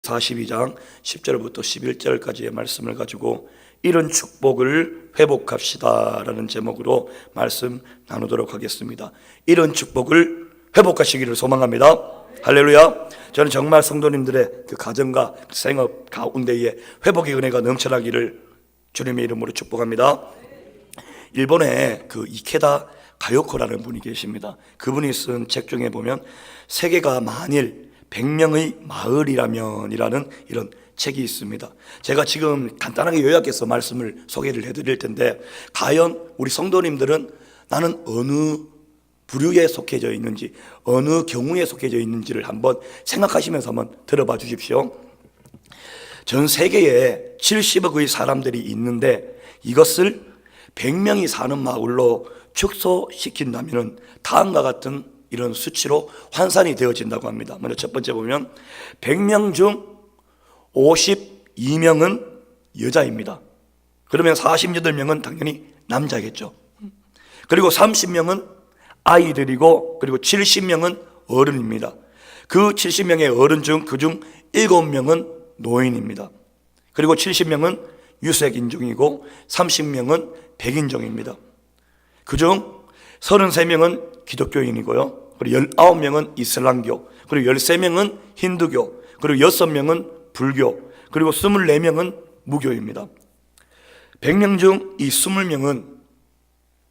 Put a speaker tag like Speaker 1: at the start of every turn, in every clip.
Speaker 1: 42장 10절부터 11절까지의 말씀을 가지고 이런 축복을 회복합시다 라는 제목으로 말씀 나누도록 하겠습니다. 이런 축복을 회복하시기를 소망합니다. 할렐루야. 저는 정말 성도님들의 그 가정과 생업 가운데에 회복의 은혜가 넘쳐나기를 주님의 이름으로 축복합니다. 일본에 그 이케다 가요코라는 분이 계십니다. 그분이 쓴 책 중에 보면 세계가 만일 100명의 마을이라면 이라는 이런 책이 있습니다. 제가 지금 간단하게 요약해서 말씀을 소개를 해드릴 텐데, 과연 우리 성도님들은 나는 어느 부류에 속해져 있는지, 어느 경우에 속해져 있는지를 한번 생각하시면서 한번 들어봐 주십시오. 전 세계에 70억의 사람들이 있는데 이것을 100명이 사는 마을로 축소시킨다면 다음과 같은 이런 수치로 환산이 되어진다고 합니다. 먼저 첫 번째 보면 100명 중 52명은 여자입니다. 그러면 48명은 당연히 남자겠죠. 그리고 30명은 아이들이고, 그리고 70명은 어른입니다. 그 70명의 어른 중 그중 7명은 노인입니다. 그리고 70명은 유색인종이고 30명은 백인종입니다. 그중 33명은 기독교인이고요, 그리고 19명은 이슬람교, 그리고 13명은 힌두교, 그리고 6명은 불교, 그리고 24명은 무교입니다. 100명 중 이 20명은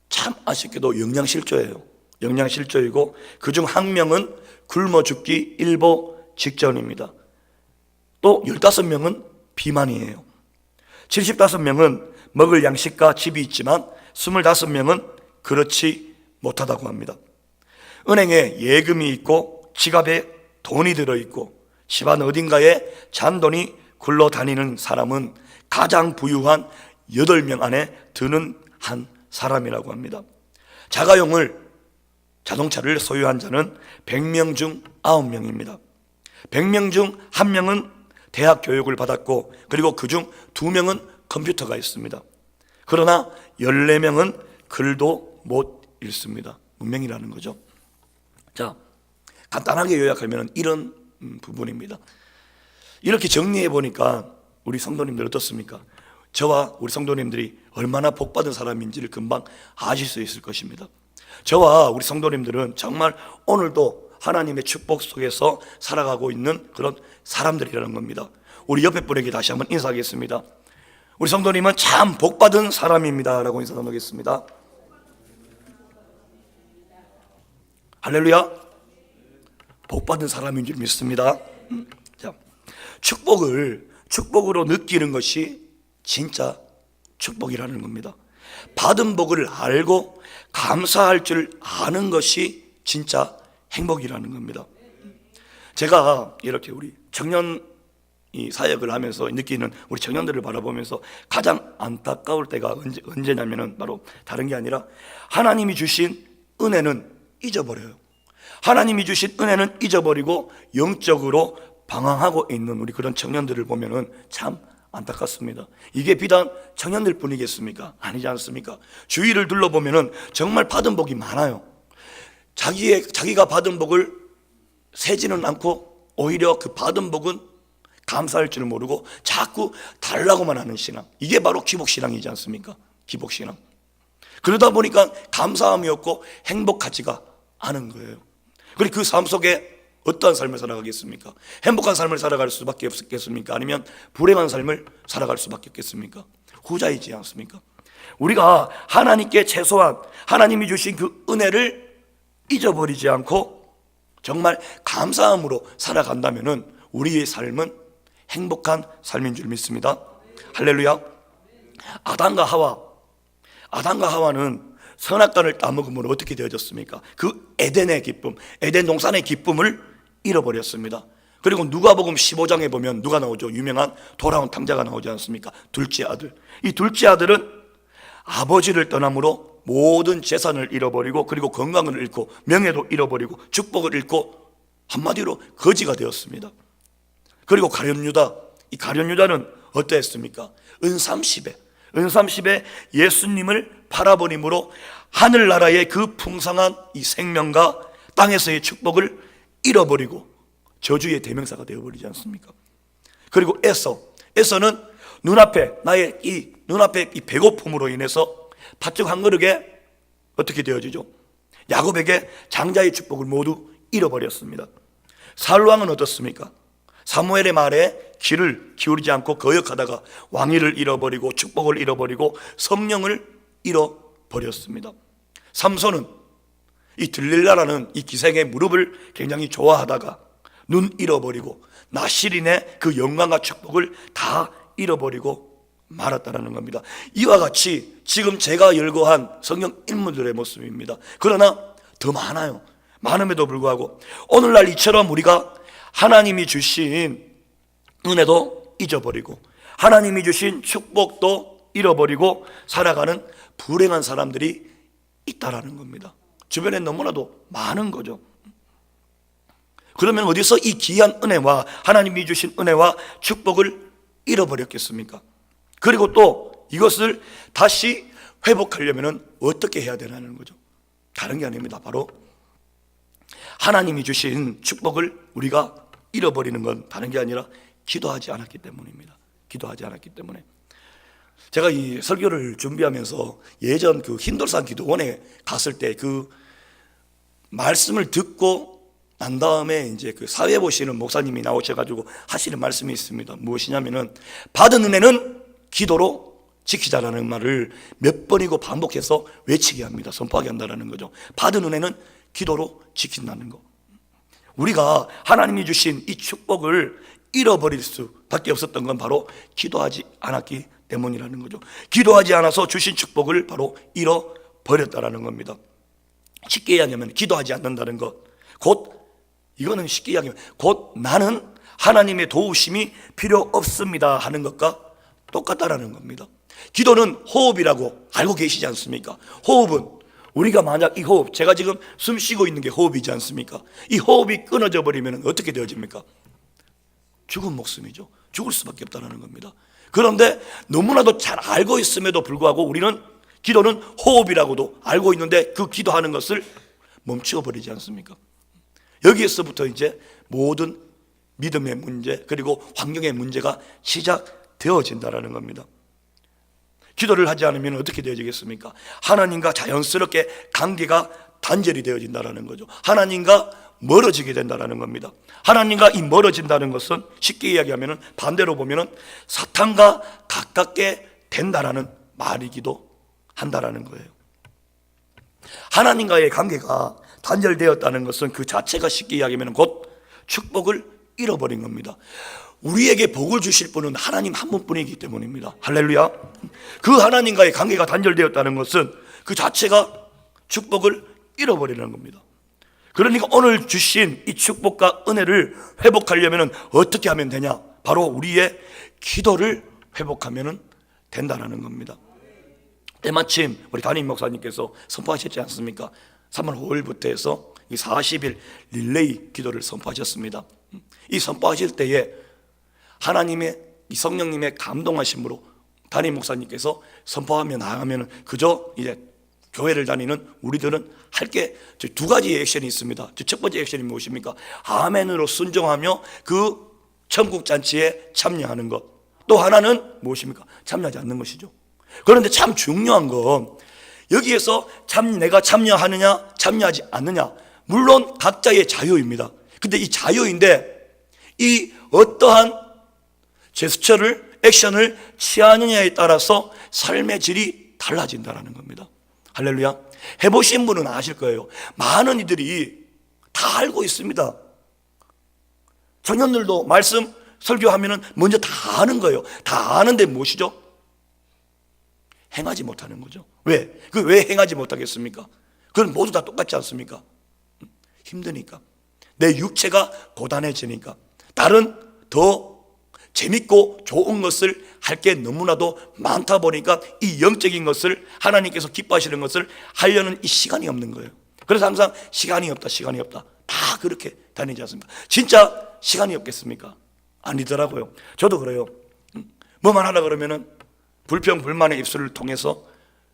Speaker 1: 참 아쉽게도 영양실조예요. 영양실조이고 그중 1명은 굶어 죽기 일보 직전입니다. 또 15명은 비만이에요. 75명은 먹을 양식과 집이 있지만 25명은 그렇지 못하다고 합니다. 은행에 예금이 있고 지갑에 돈이 들어있고 집안 어딘가에 잔돈이 굴러다니는 사람은 가장 부유한 8명 안에 드는 한 사람이라고 합니다. 자동차를 소유한 자는 100명 중 9명입니다. 100명 중 1명은 대학 교육을 받았고, 그리고 그중 2명은 컴퓨터가 있습니다. 그러나 14명은 글도 못 읽습니다. 문맹이라는 거죠. 자, 간단하게 요약하면 이런 부분입니다. 이렇게 정리해 보니까 우리 성도님들 어떻습니까? 저와 우리 성도님들이 얼마나 복받은 사람인지를 금방 아실 수 있을 것입니다. 저와 우리 성도님들은 정말 오늘도 하나님의 축복 속에서 살아가고 있는 그런 사람들이라는 겁니다. 우리 옆에 분에게 다시 한번 인사하겠습니다. 우리 성도님은 참 복받은 사람입니다 라고 인사 나누겠습니다. 할렐루야. 복받은 사람인 줄 믿습니다. 자, 축복으로 느끼는 것이 진짜 축복이라는 겁니다. 받은 복을 알고 감사할 줄 아는 것이 진짜 행복이라는 겁니다. 제가 이렇게 우리 청년 이 사역을 하면서 느끼는 우리 청년들을 바라보면서 가장 안타까울 때가 언제냐면은 바로 다른 게 아니라 하나님이 주신 은혜는 잊어버려요. 하나님이 주신 은혜는 잊어버리고 영적으로 방황하고 있는 우리 그런 청년들을 보면은 참 안타깝습니다. 이게 비단 청년들 뿐이겠습니까? 아니지 않습니까? 주위를 둘러보면은 정말 받은 복이 많아요. 자기가 받은 복을 세지는 않고 오히려 그 받은 복은 감사할 줄 모르고 자꾸 달라고만 하는 신앙, 이게 바로 기복신앙이지 않습니까? 기복신앙. 그러다 보니까 감사함이 없고 행복하지가 않은 거예요. 그리고 그 삶 속에 어떠한 삶을 살아가겠습니까? 행복한 삶을 살아갈 수밖에 없겠습니까? 아니면 불행한 삶을 살아갈 수밖에 없겠습니까? 후자이지 않습니까? 우리가 하나님께 최소한 하나님이 주신 그 은혜를 잊어버리지 않고 정말 감사함으로 살아간다면 우리의 삶은 행복한 삶인 줄 믿습니다. 할렐루야. 아담과 하와는 선악과를 따먹음으로 어떻게 되어졌습니까? 그 에덴의 기쁨, 에덴 동산의 기쁨을 잃어버렸습니다. 그리고 누가복음 15장에 보면 누가 나오죠? 유명한 돌아온 탕자가 나오지 않습니까? 둘째 아들. 이 둘째 아들은 아버지를 떠남으로 모든 재산을 잃어버리고, 그리고 건강을 잃고, 명예도 잃어버리고, 축복을 잃고, 한마디로 거지가 되었습니다. 그리고 가룟유다, 이 가룟유다는 어떠했습니까? 은삼십에 예수님을 팔아버림으로 하늘나라의 그 풍성한 이 생명과 땅에서의 축복을 잃어버리고 저주의 대명사가 되어버리지 않습니까? 그리고 에서는 나의 이 눈앞에 이 배고픔으로 인해서 팥죽 한 그릇에 어떻게 되어지죠? 야곱에게 장자의 축복을 모두 잃어버렸습니다. 사울왕은 어떻습니까? 사무엘의 말에 귀를 기울이지 않고 거역하다가 왕위를 잃어버리고 축복을 잃어버리고 성령을 잃어버렸습니다. 삼손은 이 들릴라라는 이 기생의 무릎을 굉장히 좋아하다가 눈 잃어버리고 나실인의 그 영광과 축복을 다 잃어버리고 말았다는 겁니다. 이와 같이 지금 제가 열거한 성경 인물들의 모습입니다. 그러나 더 많아요. 많음에도 불구하고 오늘날 이처럼 우리가 하나님이 주신 은혜도 잊어버리고 하나님이 주신 축복도 잃어버리고 살아가는 불행한 사람들이 있다라는 겁니다. 주변에 너무나도 많은 거죠. 그러면 어디서 이 귀한 은혜와 하나님이 주신 은혜와 축복을 잃어버렸겠습니까? 그리고 또 이것을 다시 회복하려면 어떻게 해야 되나는 거죠. 다른 게 아닙니다. 바로 하나님이 주신 축복을 우리가 잃어버리는 건 다른 게 아니라 기도하지 않았기 때문입니다. 기도하지 않았기 때문에. 제가 이 설교를 준비하면서 예전 그 흰돌산 기도원에 갔을 때 그 말씀을 듣고 난 다음에 이제 그 사회 보시는 목사님이 나오셔가지고 하시는 말씀이 있습니다. 무엇이냐면은 받은 은혜는 기도로 지키자라는 말을 몇 번이고 반복해서 외치게 합니다. 선포하게 한다는 거죠. 받은 은혜는 기도로 지킨다는 거. 우리가 하나님이 주신 이 축복을 잃어버릴 수밖에 없었던 건 바로 기도하지 않았기 때문이라는 거죠. 기도하지 않아서 주신 축복을 바로 잃어버렸다라는 겁니다. 쉽게 이야기하면 기도하지 않는다는 것, 이거는 쉽게 이야기하면 곧 나는 하나님의 도우심이 필요 없습니다 하는 것과 똑같다라는 겁니다. 기도는 호흡이라고 알고 계시지 않습니까? 호흡은 우리가 만약 이 호흡, 제가 지금 숨 쉬고 있는 게 호흡이지 않습니까? 이 호흡이 끊어져 버리면 어떻게 되어집니까? 죽은 목숨이죠. 죽을 수밖에 없다는 겁니다. 그런데 너무나도 잘 알고 있음에도 불구하고 우리는 기도는 호흡이라고도 알고 있는데 그 기도하는 것을 멈추어 버리지 않습니까? 여기에서부터 이제 모든 믿음의 문제 그리고 환경의 문제가 시작되어진다는 겁니다. 기도를 하지 않으면 어떻게 되어지겠습니까? 하나님과 자연스럽게 관계가 단절이 되어진다는 거죠. 하나님과 멀어지게 된다는 겁니다. 하나님과 이 멀어진다는 것은 쉽게 이야기하면 반대로 보면 사탄과 가깝게 된다라는 말이기도 한다라는 거예요. 하나님과의 관계가 단절되었다는 것은 그 자체가 쉽게 이야기하면 곧 축복을 잃어버린 겁니다. 우리에게 복을 주실 분은 하나님 한 분뿐이기 때문입니다. 할렐루야. 그 하나님과의 관계가 단절되었다는 것은 그 자체가 축복을 잃어버리는 겁니다. 그러니까 오늘 주신 이 축복과 은혜를 회복하려면 어떻게 하면 되냐? 바로 우리의 기도를 회복하면 된다는 겁니다. 때마침 우리 담임 목사님께서 선포하셨지 않습니까? 3월 5일부터 해서 이 40일 릴레이 기도를 선포하셨습니다. 이 선포하실 때에 하나님의 이 성령님의 감동하심으로 담임 목사님께서 선포하며 나가면 그저 이제 교회를 다니는 우리들은 할 게 두 가지의 액션이 있습니다. 첫 번째 액션이 무엇입니까? 아멘으로 순종하며 그 천국 잔치에 참여하는 것. 또 하나는 무엇입니까? 참여하지 않는 것이죠. 그런데 참 중요한 건 여기에서 내가 참여하느냐 참여하지 않느냐, 물론 각자의 자유입니다. 근데 이 자유인데 이 어떠한 제스처를 액션을 취하느냐에 따라서 삶의 질이 달라진다는 겁니다. 할렐루야. 해보신 분은 아실 거예요. 많은 이들이 다 알고 있습니다. 청년들도 말씀 설교하면 먼저 다 아는 거예요. 다 아는데 무엇이죠? 행하지 못하는 거죠. 왜? 왜 행하지 못하겠습니까? 그건 모두 다 똑같지 않습니까? 힘드니까. 내 육체가 고단해지니까. 다른 더 재밌고 좋은 것을 할 게 너무나도 많다 보니까 이 영적인 것을 하나님께서 기뻐하시는 것을 하려는 이 시간이 없는 거예요. 그래서 항상 시간이 없다 다 그렇게 다니지 않습니까? 진짜 시간이 없겠습니까? 아니더라고요. 저도 그래요. 뭐만 하라 그러면은 불평불만의 입술을 통해서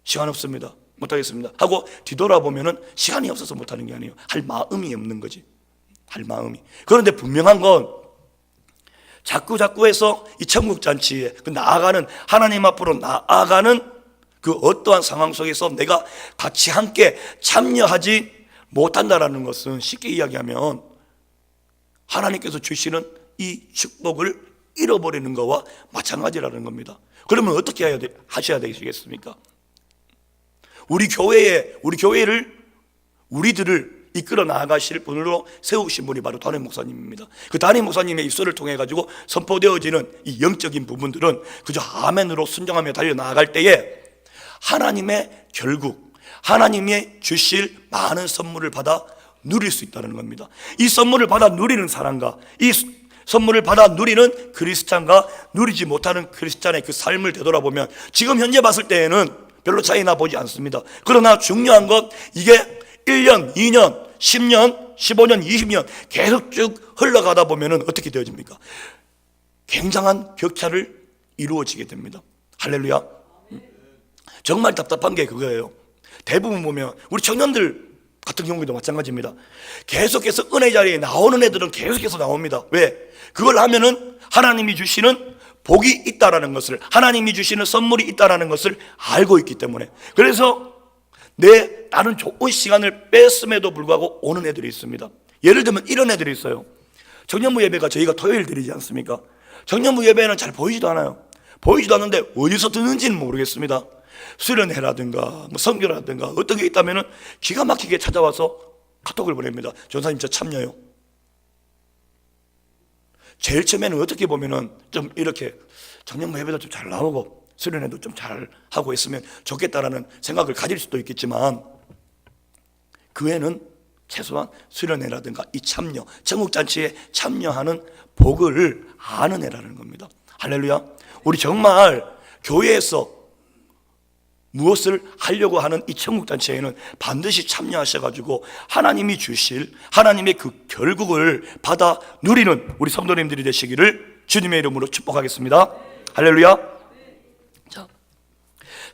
Speaker 1: 시간 없습니다, 못하겠습니다 하고 뒤돌아보면은 시간이 없어서 못하는 게 아니에요. 할 마음이 없는 거지. 할 마음이. 그런데 분명한 건 자꾸 해서 이 천국잔치에 나아가는, 하나님 앞으로 나아가는 그 어떠한 상황 속에서 내가 같이 함께 참여하지 못한다라는 것은 쉽게 이야기하면 하나님께서 주시는 이 축복을 잃어버리는 것과 마찬가지라는 겁니다. 그러면 어떻게 하셔야 되시겠습니까? 우리 교회를, 우리들을 이끌어 나아가실 분으로 세우신 분이 바로 담임 목사님입니다. 그 담임 목사님의 입술을 통해 가지고 선포되어지는 이 영적인 부분들은 그저 아멘으로 순종하며 달려나아갈 때에 하나님의 결국, 하나님의 주실 많은 선물을 받아 누릴 수 있다는 겁니다. 이 선물을 받아 누리는 사람과 이 선물을 받아 누리는 크리스찬과 누리지 못하는 크리스찬의 그 삶을 되돌아보면 지금 현재 봤을 때에는 별로 차이나 보지 않습니다. 그러나 중요한 것, 이게 1년, 2년, 10년, 15년, 20년 계속 쭉 흘러가다 보면 어떻게 되어집니까? 굉장한 격차를 이루어지게 됩니다. 할렐루야. 정말 답답한 게 그거예요. 대부분 보면 우리 청년들 같은 경우에도 마찬가지입니다. 계속해서 은혜 자리에 나오는 애들은 계속해서 나옵니다. 왜? 그걸 하면은 하나님이 주시는 복이 있다라는 것을, 하나님이 주시는 선물이 있다라는 것을 알고 있기 때문에. 그래서 나는 좋은 시간을 뺐음에도 불구하고 오는 애들이 있습니다. 예를 들면 이런 애들이 있어요. 청년부 예배가 저희가 토요일 드리지 않습니까? 청년부 예배는 잘 보이지도 않아요. 보이지도 않는데 어디서 듣는지는 모르겠습니다. 수련회라든가 선교라든가 어떤 게 있다면 기가 막히게 찾아와서 카톡을 보냅니다. 전사님 저 참여요. 제일 처음에는 어떻게 보면은 좀 이렇게 청년부 예배도 좀 잘 나오고 수련회도 좀 잘 하고 있으면 좋겠다라는 생각을 가질 수도 있겠지만, 그 애는 최소한 수련회라든가 이 참여, 천국잔치에 참여하는 복을 아는 애라는 겁니다. 할렐루야. 우리 정말 교회에서 무엇을 하려고 하는 이 천국잔치에는 반드시 참여하셔가지고 하나님이 주실, 하나님의 그 결국을 받아 누리는 우리 성도님들이 되시기를 주님의 이름으로 축복하겠습니다. 할렐루야. 자,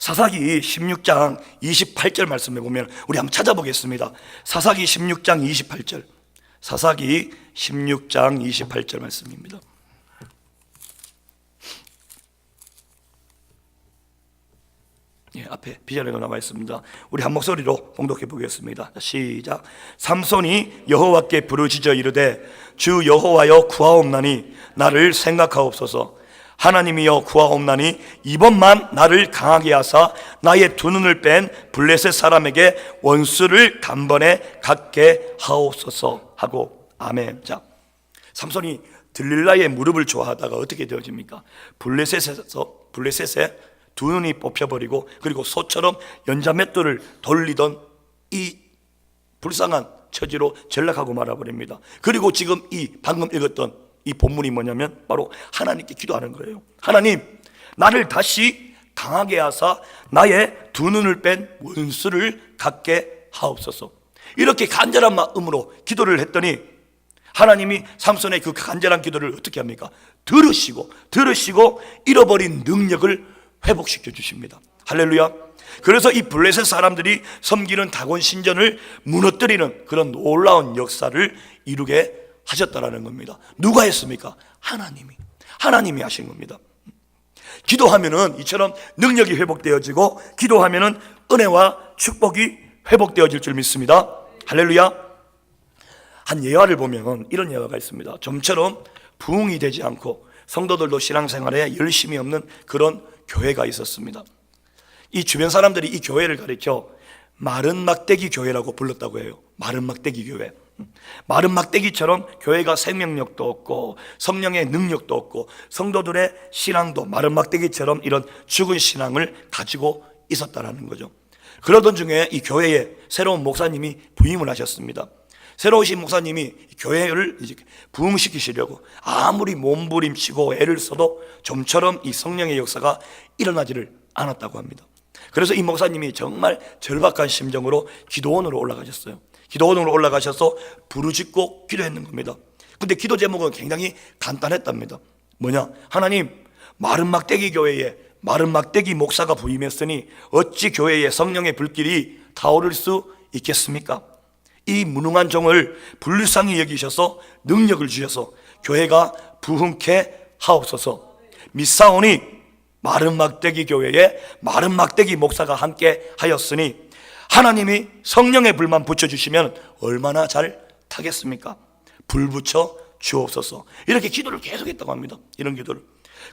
Speaker 1: 사사기 16장 28절 말씀에 보면 우리 한번 찾아보겠습니다. 사사기 16장 28절, 사사기 16장 28절 말씀입니다. 예, 앞에 비전에도 나와 있습니다. 우리 한 목소리로 봉독해 보겠습니다. 시작. 삼손이 여호와께 부르짖어 이르되 주 여호와여 구하옵나니 나를 생각하옵소서. 하나님이여 구하옵나니 이번만 나를 강하게 하사 나의 두 눈을 뺀 블레셋 사람에게 원수를 단번에 갖게 하옵소서 하고 아멘. 자, 삼손이 들릴라의 무릎을 좋아하다가 어떻게 되어집니까? 블레셋에 두 눈이 뽑혀버리고 그리고 소처럼 연자맷돌을 돌리던 이 불쌍한 처지로 전락하고 말아버립니다. 그리고 지금 이 방금 읽었던 이 본문이 뭐냐면 바로 하나님께 기도하는 거예요. 하나님, 나를 다시 강하게 하사 나의 두 눈을 뺀 원수를 갖게 하옵소서. 이렇게 간절한 마음으로 기도를 했더니 하나님이 삼손의 그 간절한 기도를 어떻게 합니까? 들으시고 잃어버린 능력을 회복시켜 주십니다. 할렐루야. 그래서 이 블레셋 사람들이 섬기는 다곤 신전을 무너뜨리는 그런 놀라운 역사를 이루게 하셨다라는 겁니다. 누가 했습니까? 하나님이 하신 겁니다. 기도하면은 이처럼 능력이 회복되어지고 기도하면은 은혜와 축복이 회복되어질 줄 믿습니다. 할렐루야. 한 예화를 보면 이런 예화가 있습니다. 좀처럼 부흥이 되지 않고 성도들도 신앙생활에 열심히 없는 그런 교회가 있었습니다. 이 주변 사람들이 이 교회를 가리켜 마른 막대기 교회라고 불렀다고 해요. 마른 막대기 교회. 마른 막대기처럼 교회가 생명력도 없고 성령의 능력도 없고 성도들의 신앙도 마른 막대기처럼 이런 죽은 신앙을 가지고 있었다라는 거죠. 그러던 중에 이 교회에 새로운 목사님이 부임을 하셨습니다. 새로 오신 목사님이 교회를 이제 부흥시키시려고 아무리 몸부림치고 애를 써도 좀처럼 이 성령의 역사가 일어나지를 않았다고 합니다. 그래서 이 목사님이 정말 절박한 심정으로 기도원으로 올라가셨어요. 기도원으로 올라가셔서 부르짖고 기도했는 겁니다. 근데 기도 제목은 굉장히 간단했답니다. 뭐냐? 하나님, 마른 막대기 교회에 마른 막대기 목사가 부임했으니 어찌 교회에 성령의 불길이 타오를 수 있겠습니까? 이 무능한 종을 불쌍히 여기셔서 능력을 주셔서 교회가 부흥케 하옵소서. 미사오니 마른 막대기 교회에 마른 막대기 목사가 함께 하였으니 하나님이 성령의 불만 붙여주시면 얼마나 잘 타겠습니까? 불 붙여 주옵소서. 이렇게 기도를 계속했다고 합니다. 이런 기도를.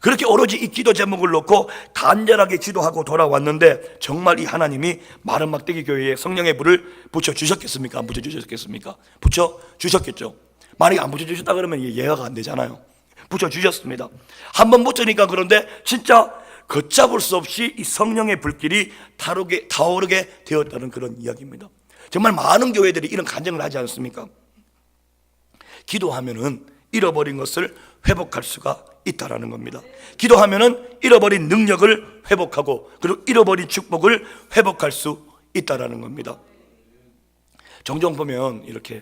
Speaker 1: 그렇게 오로지 이 기도 제목을 놓고 간절하게 기도하고 돌아왔는데 정말 이 하나님이 마른 막대기 교회에 성령의 불을 붙여주셨겠습니까? 안 붙여주셨겠습니까? 붙여주셨겠죠. 만약에 안 붙여주셨다 그러면 이게 예화가 안 되잖아요. 붙여주셨습니다. 한번 붙으니까 그런데 진짜 걷잡을 수 없이 이 성령의 불길이 타오르게 되었다는 그런 이야기입니다. 정말 많은 교회들이 이런 간증을 하지 않습니까? 기도하면은 잃어버린 것을 회복할 수가 있다라는 겁니다. 기도하면은 잃어버린 능력을 회복하고 그리고 잃어버린 축복을 회복할 수 있다라는 겁니다. 종종 보면 이렇게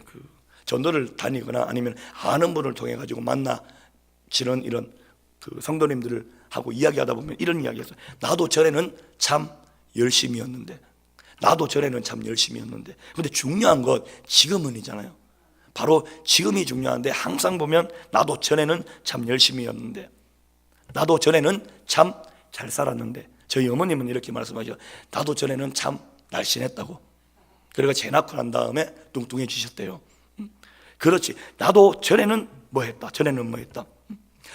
Speaker 1: 전도를 다니거나 아니면 아는 분을 통해 가지고 만나지는 이런 성도님들을 하고 이야기하다 보면 이런 이야기였어요. 나도 전에는 참 열심이었는데, 나도 전에는 참 열심이었는데. 근데 중요한 건 지금은이잖아요. 바로 지금이 중요한데 항상 보면 나도 전에는 참 열심이었는데, 나도 전에는 참 잘 살았는데. 저희 어머님은 이렇게 말씀하셔요. 나도 전에는 참 날씬했다고. 그래가 재 낳고 난 다음에 뚱뚱해지셨대요. 그렇지. 나도 전에는 뭐 했다. 전에는 뭐 했다.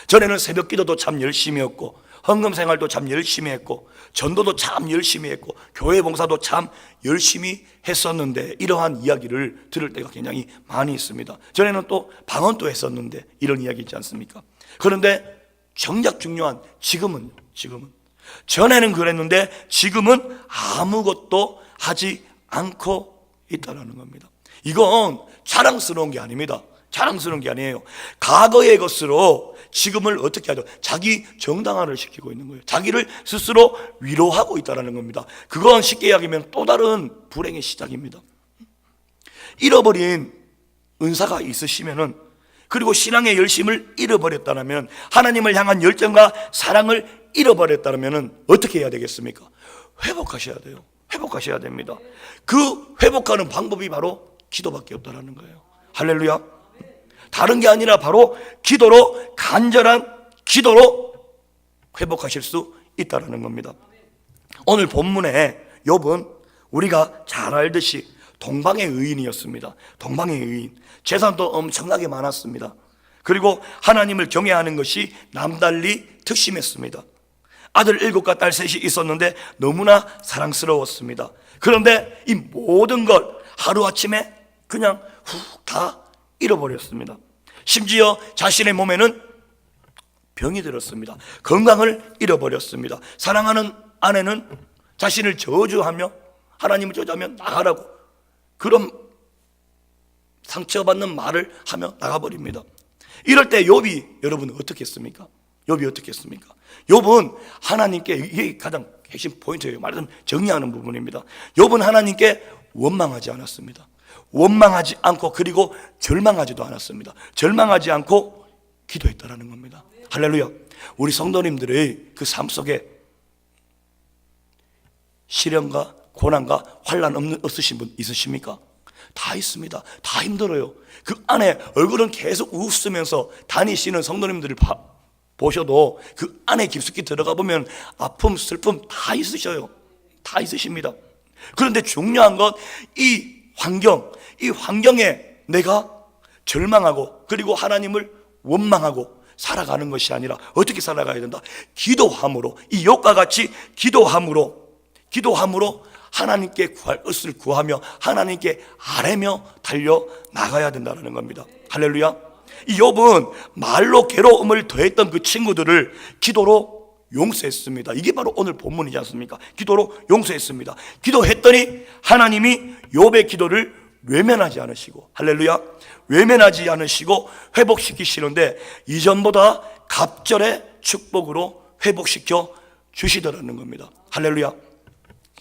Speaker 1: 전에는 새벽 기도도 참 열심히 했고, 헌금 생활도 참 열심히 했고, 전도도 참 열심히 했고, 교회 봉사도 참 열심히 했었는데, 이러한 이야기를 들을 때가 굉장히 많이 있습니다. 전에는 또 방언도 했었는데, 이런 이야기 있지 않습니까? 그런데 정작 중요한 지금은 전에는 그랬는데 지금은 아무것도 하지 않고 있다는 겁니다. 이건 자랑스러운 게 아닙니다. 자랑스러운 게 아니에요. 과거의 것으로 지금을 어떻게 하죠? 자기 정당화를 시키고 있는 거예요. 자기를 스스로 위로하고 있다는 겁니다. 그건 쉽게 이야기하면 또 다른 불행의 시작입니다. 잃어버린 은사가 있으시면은, 그리고 신앙의 열심을 잃어버렸다면, 하나님을 향한 열정과 사랑을 잃어버렸다면 어떻게 해야 되겠습니까? 회복하셔야 돼요. 회복하셔야 됩니다. 그 회복하는 방법이 바로 기도밖에 없다는 거예요. 할렐루야. 다른 게 아니라 바로 기도로, 간절한 기도로 회복하실 수 있다는 겁니다. 오늘 본문에 욥은 우리가 잘 알듯이 동방의 의인이었습니다. 동방의 의인. 재산도 엄청나게 많았습니다. 그리고 하나님을 경외하는 것이 남달리 특심했습니다. 아들 7과 딸 3이 있었는데 너무나 사랑스러웠습니다. 그런데 이 모든 걸 하루아침에 그냥 훅 다 잃어버렸습니다. 심지어 자신의 몸에는 병이 들었습니다. 건강을 잃어버렸습니다. 사랑하는 아내는 자신을 저주하며, 하나님을 저주하며 나가라고 그런 상처받는 말을 하며 나가버립니다. 이럴 때 욥이, 여러분 어떻게 했습니까? 욥이 어떻게 했습니까? 욥은 하나님께, 이게 가장 핵심 포인트예요. 말하자면 정리하는 부분입니다. 욥은 하나님께 원망하지 않았습니다. 원망하지 않고, 그리고 절망하지도 않았습니다. 절망하지 않고 기도했다라는 겁니다. 할렐루야. 우리 성도님들의 그 삶 속에 시련과 고난과 환난 없으신 분 있으십니까? 다 있습니다. 다 힘들어요. 그 안에 얼굴은 계속 웃으면서 다니시는 성도님들을 보셔도 그 안에 깊숙이 들어가 보면 아픔, 슬픔 다 있으셔요. 다 있으십니다. 그런데 중요한 건 이 환경에 내가 절망하고 그리고 하나님을 원망하고 살아가는 것이 아니라 어떻게 살아가야 된다? 기도함으로, 이 욥과 같이 기도함으로 하나님께 구할 것을 구하며 하나님께 아뢰며 달려 나가야 된다는 겁니다. 할렐루야. 이 욥은 말로 괴로움을 더했던 그 친구들을 기도로 용서했습니다. 이게 바로 오늘 본문이지 않습니까? 기도로 용서했습니다. 기도했더니 하나님이 욥의 기도를 외면하지 않으시고, 할렐루야, 외면하지 않으시고 회복시키시는데 이전보다 갑절의 축복으로 회복시켜 주시더라는 겁니다. 할렐루야.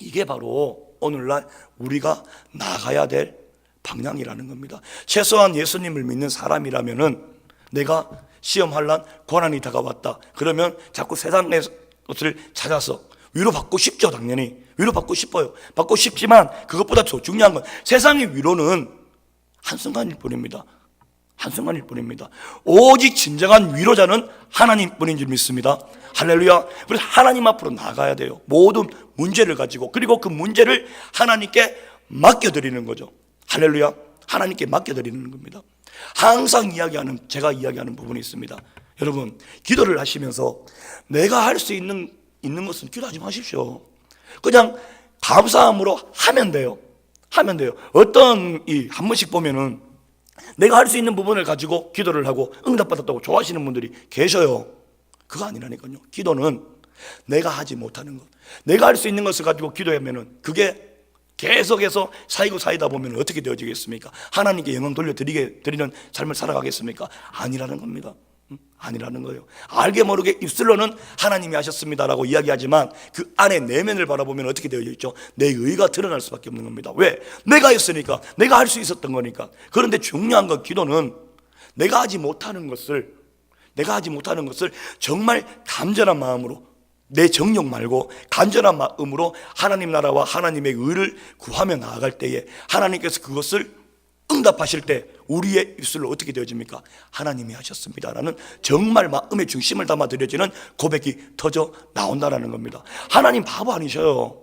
Speaker 1: 이게 바로 오늘날 우리가 나가야 될 방향이라는 겁니다. 최소한 예수님을 믿는 사람이라면은 내가 시험, 환난, 고난이 다가왔다 그러면 자꾸 세상의 것을 찾아서 위로받고 싶죠. 당연히 위로받고 싶어요. 받고 싶지만 그것보다 더 중요한 건 세상의 위로는 한순간일 뿐입니다. 한순간일 뿐입니다. 오직 진정한 위로자는 하나님뿐인 줄 믿습니다. 할렐루야. 그래서 하나님 앞으로 나가야 돼요. 모든 문제를 가지고, 그리고 그 문제를 하나님께 맡겨드리는 거죠. 할렐루야. 하나님께 맡겨드리는 겁니다. 항상 제가 이야기하는 부분이 있습니다. 여러분, 기도를 하시면서 내가 할 수 있는 것은 기도하지 마십시오. 그냥 감사함으로 하면 돼요. 어떤 한 번씩 보면은 내가 할 수 있는 부분을 가지고 기도를 하고 응답받았다고 좋아하시는 분들이 계셔요. 그거 아니라니까요. 기도는 내가 하지 못하는 것, 내가 할 수 있는 것을 가지고 기도하면은 그게 계속해서 쌓이다 보면 어떻게 되어지겠습니까? 하나님께 영광 드리는 삶을 살아가겠습니까? 아니라는 겁니다. 아니라는 거예요. 알게 모르게 입술로는 하나님이 하셨습니다라고 이야기하지만 그 안에 내면을 바라보면 어떻게 되어져 있죠? 내 의가 드러날 수밖에 없는 겁니다. 왜? 내가 했으니까, 내가 할 수 있었던 거니까. 그런데 중요한 건 기도는 내가 하지 못하는 것을 정말 간절한 마음으로, 내 정욕 말고 간절한 마음으로 하나님 나라와 하나님의 의를 구하며 나아갈 때에 하나님께서 그것을 응답하실 때 우리의 입술로 어떻게 되어집니까? 하나님이 하셨습니다라는 정말 마음의 중심을 담아 드려지는 고백이 터져 나온다는 겁니다. 하나님 바보 아니셔요.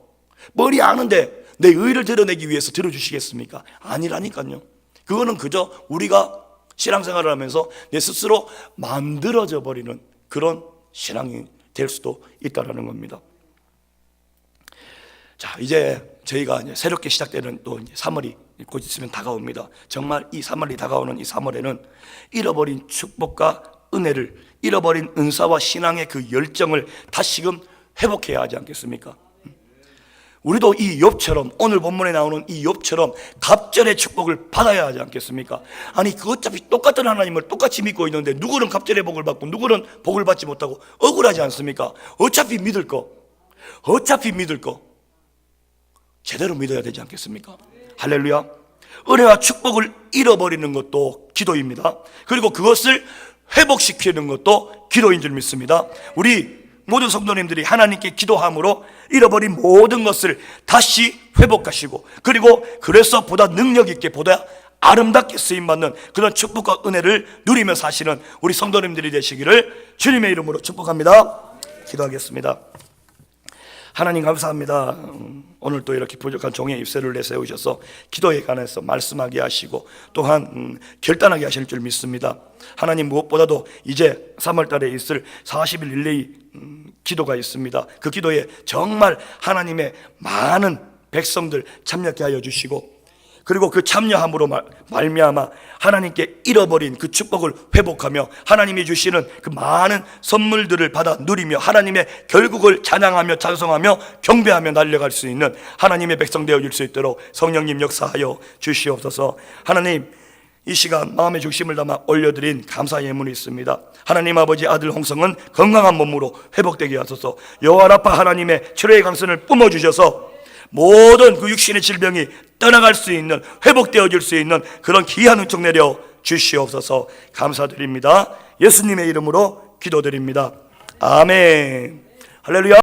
Speaker 1: 머리 아는데 내 의를 드러내기 위해서 들어주시겠습니까? 아니라니까요. 그거는 그저 우리가 신앙생활을 하면서 내 스스로 만들어져 버리는 그런 신앙이 될 수도 있다는 겁니다. 자, 이제 저희가 새롭게 시작되는 또 3월이 곧 있으면 다가옵니다. 정말 이 3월이 다가오는 이 3월에는 잃어버린 축복과 은혜를, 잃어버린 은사와 신앙의 그 열정을 다시금 회복해야 하지 않겠습니까? 우리도 이 욥처럼, 오늘 본문에 나오는 이 욥처럼 갑절의 축복을 받아야 하지 않겠습니까? 아니, 그 어차피 똑같은 하나님을 똑같이 믿고 있는데 누구는 갑절의 복을 받고 누구는 복을 받지 못하고 억울하지 않습니까? 어차피 믿을 거 제대로 믿어야 되지 않겠습니까? 할렐루야. 은혜와 축복을 잃어버리는 것도 기도입니다. 그리고 그것을 회복시키는 것도 기도인 줄 믿습니다. 우리 모든 성도님들이 하나님께 기도함으로 잃어버린 모든 것을 다시 회복하시고, 그리고 그래서 보다 능력 있게, 보다 아름답게 쓰임받는 그런 축복과 은혜를 누리며 사시는 우리 성도님들이 되시기를 주님의 이름으로 축복합니다. 기도하겠습니다. 하나님 감사합니다. 오늘 또 이렇게 부족한 종의 입술을 내세우셔서 기도에 관해서 말씀하게 하시고 또한 결단하게 하실 줄 믿습니다. 하나님, 무엇보다도 이제 3월 달에 있을 40일 릴레이 기도가 있습니다. 그 기도에 정말 하나님의 많은 백성들 참여케 하여 주시고, 그리고 그 참여함으로 말미암아 하나님께 잃어버린 그 축복을 회복하며 하나님이 주시는 그 많은 선물들을 받아 누리며 하나님의 결국을 찬양하며 찬송하며 경배하며 달려갈 수 있는 하나님의 백성 되어질 수 있도록 성령님 역사하여 주시옵소서. 하나님, 이 시간 마음의 중심을 담아 올려드린 감사 예물이 있습니다. 하나님 아버지, 아들 홍성은 건강한 몸으로 회복되게 하소서. 여호와 라파 하나님의 치료의 강선을 뿜어주셔서 모든 그 육신의 질병이 떠나갈 수 있는, 회복되어질 수 있는 그런 귀한 은총 내려 주시옵소서. 감사드립니다. 예수님의 이름으로 기도드립니다. 아멘. 할렐루야.